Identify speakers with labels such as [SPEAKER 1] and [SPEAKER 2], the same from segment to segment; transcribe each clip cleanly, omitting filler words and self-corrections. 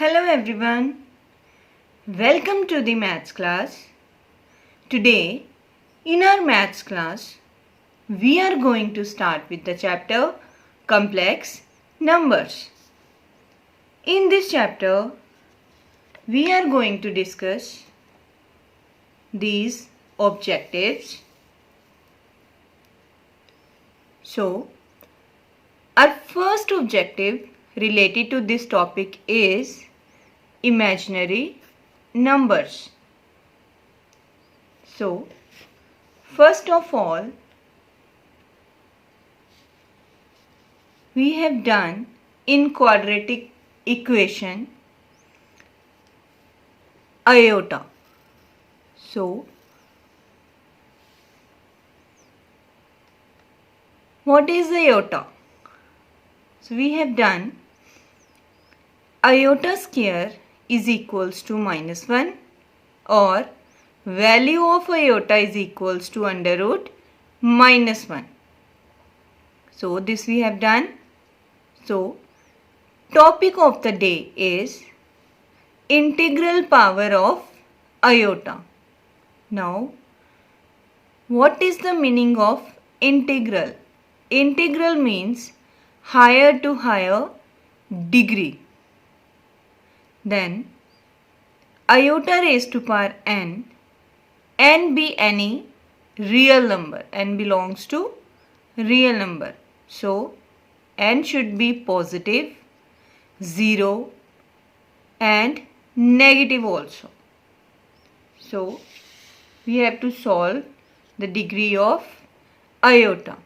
[SPEAKER 1] Hello everyone, welcome to the maths class. Today in our maths class we are going to start with the chapter complex numbers. In this chapter we are going to discuss these objectives. So our first objective related to this topic is imaginary numbers. So, first of all, we have done in quadratic equation iota. So, what is iota? So, we have done iota square is equals to -1 or value of iota is equals to under root -1. So this we have done. So topic of the day is integral power of iota. Now what is the meaning of integral? Integral means higher to higher degree. Then iota raised to power n be any real number. N belongs to real number. So n should be positive, 0 and negative also. So we have to solve the degree of iota.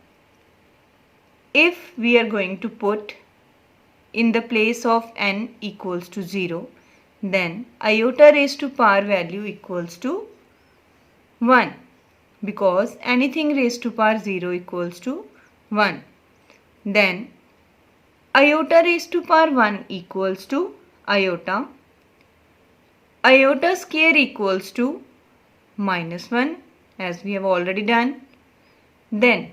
[SPEAKER 1] If we are going to put in the place of n equals to 0, then iota raised to power value equals to 1, because anything raised to power 0 equals to 1. Then iota raised to power 1 equals to iota. Iota square equals to -1 as we have already done. Then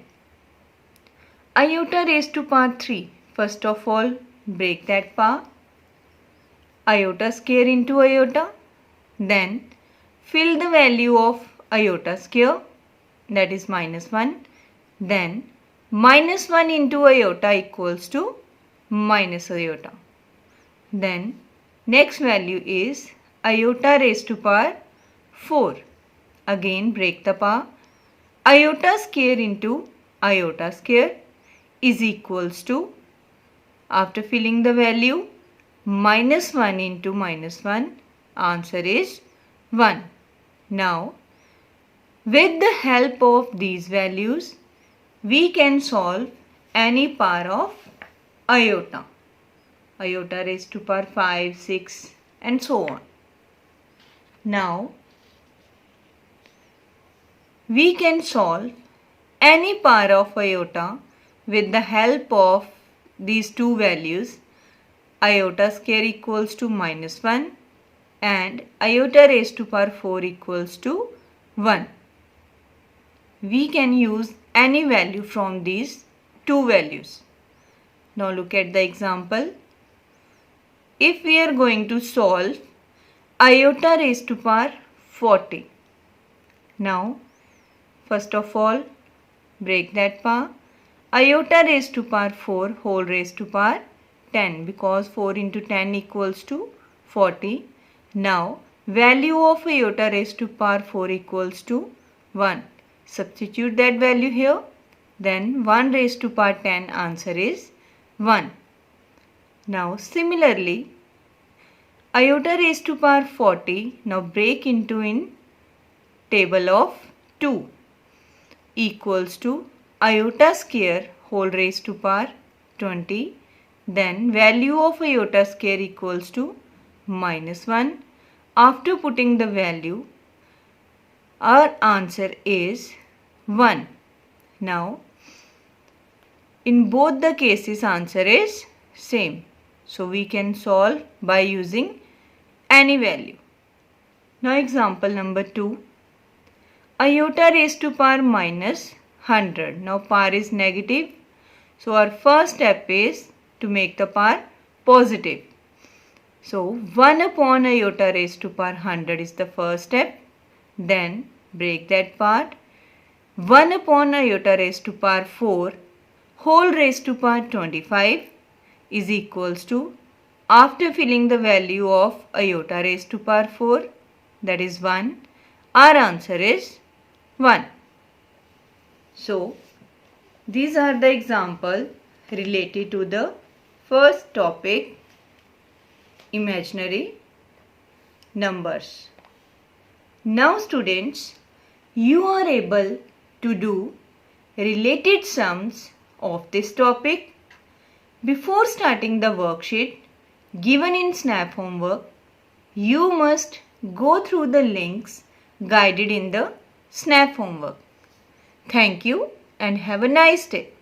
[SPEAKER 1] iota raised to power 3. First of all, break that power. Iota square into iota. Then fill the value of iota square, that is -1. Then -1 into iota equals to minus iota. Then next value is iota raised to power 4. Again break the power. Iota square into iota square is equals to, after filling the value, -1 into -1, answer is 1. Now with the help of these values, we can solve any power of iota. Iota raised to power 5, 6 and so on. Now we can solve any power of iota with the help of these two values. Iota square equals to -1 and iota raised to power 4 equals to 1. We can use any value from these two values. Now look at the example. If we are going to solve iota raised to power 40. Now first of all, break that power. Iota raised to power 4 whole raised to power 10, because 4 into 10 equals to 40. Now value of iota raised to power 4 equals to 1. Substitute that value here. Then 1 raised to power 10, answer is 1. Now similarly, iota raised to power 40, now break into in table of 2, equals to iota square whole raised to power 20. Then value of iota square equals to -1. After putting the value, our answer is 1. Now in both the cases answer is same. So we can solve by using any value. Now example number 2. Iota raised to power -100. Now power is negative. So our first step is to make the power positive. So 1 upon iota raised to power 100 is the first step. Then break that part. 1 upon iota raised to power 4 whole raised to power 25 is equals to, after filling the value of iota raised to power 4, that is 1, our answer is 1. So, these are the examples related to the first topic, imaginary numbers. Now students, you are able to do related sums of this topic. Before starting the worksheet given in SNAP homework, you must go through the links guided in the SNAP homework. Thank you and have a nice day.